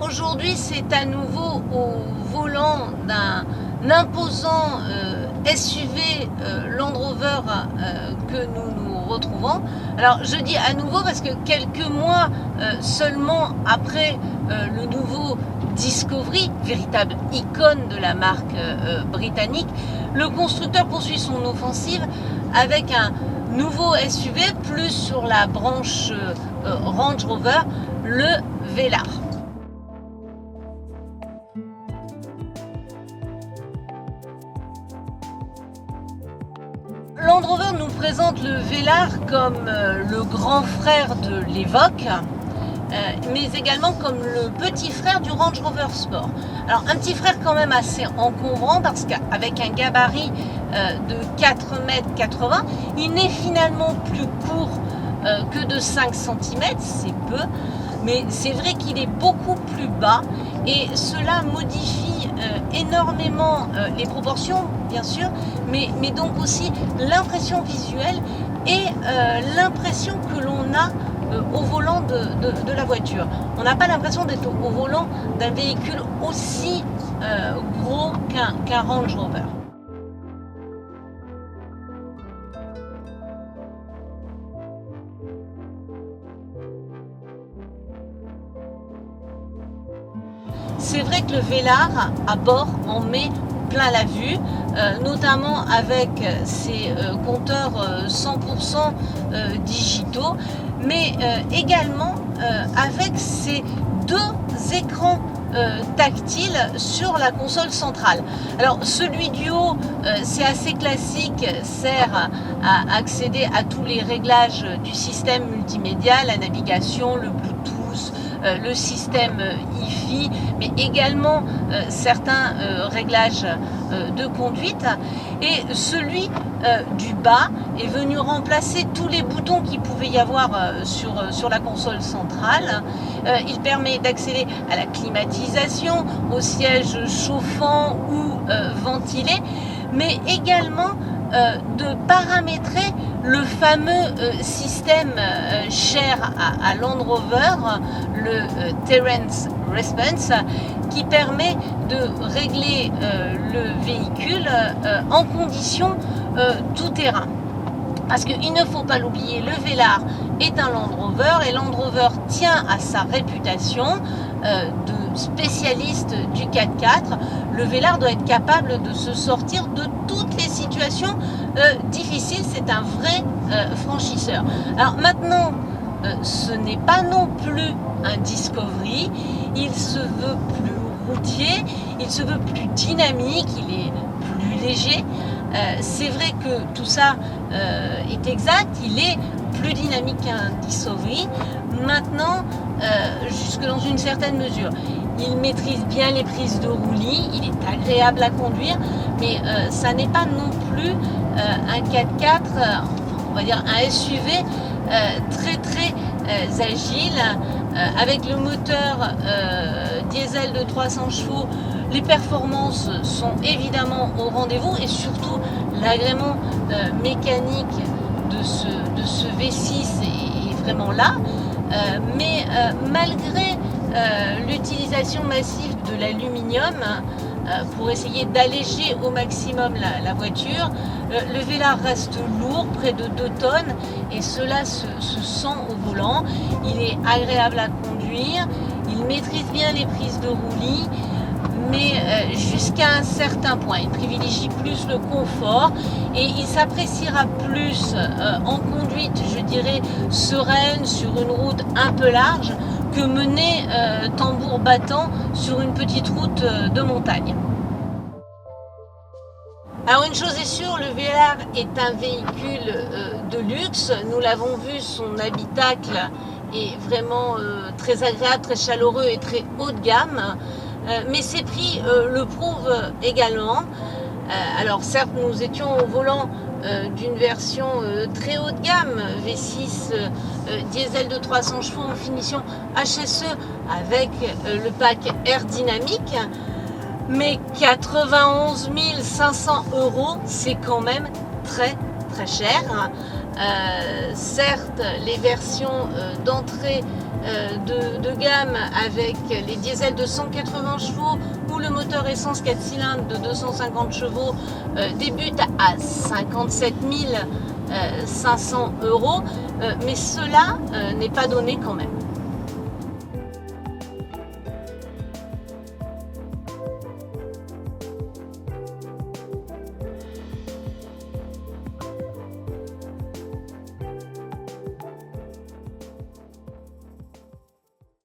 Aujourd'hui, c'est à nouveau au volant d'un imposant SUV Land Rover que nous nous retrouvons. Alors je dis à nouveau parce que quelques mois seulement après le nouveau Discovery, véritable icône de la marque britannique, le constructeur poursuit son offensive avec un nouveau SUV plus sur la branche Range Rover, le Velar. Land Rover nous présente le Velar comme le grand frère de l'Evoque, mais également comme le petit frère du Range Rover Sport. Alors un petit frère quand même assez encombrant parce qu'avec un gabarit de 4,80 m, il n'est finalement plus court que de 5 cm, c'est peu, mais c'est vrai qu'il est beaucoup plus bas et cela modifie énormément les proportions bien sûr, mais donc aussi l'impression visuelle et l'impression que l'on a au volant de la voiture. On n'a pas l'impression d'être au volant d'un véhicule aussi gros qu'un Range Rover. C'est vrai que le Velar à bord en met plein la vue, notamment avec ses compteurs 100% digitaux, mais également avec ses deux écrans tactiles sur la console centrale. Alors celui du haut, c'est assez classique, sert à accéder à tous les réglages du système multimédia, la navigation, le Bluetooth, le système Hi-Fi, mais également certains réglages de conduite. Et celui du bas est venu remplacer tous les boutons qu'il pouvait y avoir sur la console centrale. Il permet d'accéder à la climatisation, au siège chauffant ou ventilé, mais également de paramétrer le fameux système cher à Land Rover, le Terrain Response, qui permet de régler le véhicule en conditions tout terrain. Parce qu'il ne faut pas l'oublier, le Velar est un Land Rover et Land Rover tient à sa réputation de spécialiste du 4x4. Le Velar doit être capable de se sortir de toutes les situations difficiles. C'est un vrai franchisseur. Alors maintenant, ce n'est pas non plus un Discovery. Il se veut plus routier, il se veut plus dynamique, il est plus léger. C'est vrai que tout ça est exact, il est plus dynamique qu'un Discovery. Maintenant, jusque dans une certaine mesure, il maîtrise bien les prises de roulis, il est agréable à conduire, mais ça n'est pas non plus un 4x4, on va dire un SUV très agile, avec le moteur diesel de 300 chevaux. Les performances sont évidemment au rendez-vous et surtout l'agrément mécanique de ce V6 est vraiment là. Mais malgré l'utilisation massive de l'aluminium pour essayer d'alléger au maximum la voiture, le Velar reste lourd, près de 2 tonnes, et cela se sent au volant. Il est agréable à conduire, il maîtrise bien les prises de roulis, mais jusqu'à un certain point. Il privilégie plus le confort et il s'appréciera plus en conduite, je dirais, sereine sur une route un peu large que mener tambour battant sur une petite route de montagne. Alors une chose est sûre, le Velar est un véhicule de luxe. Nous l'avons vu, son habitacle est vraiment très agréable, très chaleureux et très haut de gamme. Mais ses prix le prouvent également. Alors certes, nous étions au volant d'une version très haut de gamme, V6 diesel de 300 chevaux en finition HSE avec le pack air dynamique, mais 91 500 €, c'est quand même très cher. Certes, les versions d'entrée de gamme avec les diesels de 180 chevaux ou le moteur essence 4 cylindres de 250 chevaux débute à 57 500 €, mais cela n'est pas donné quand même.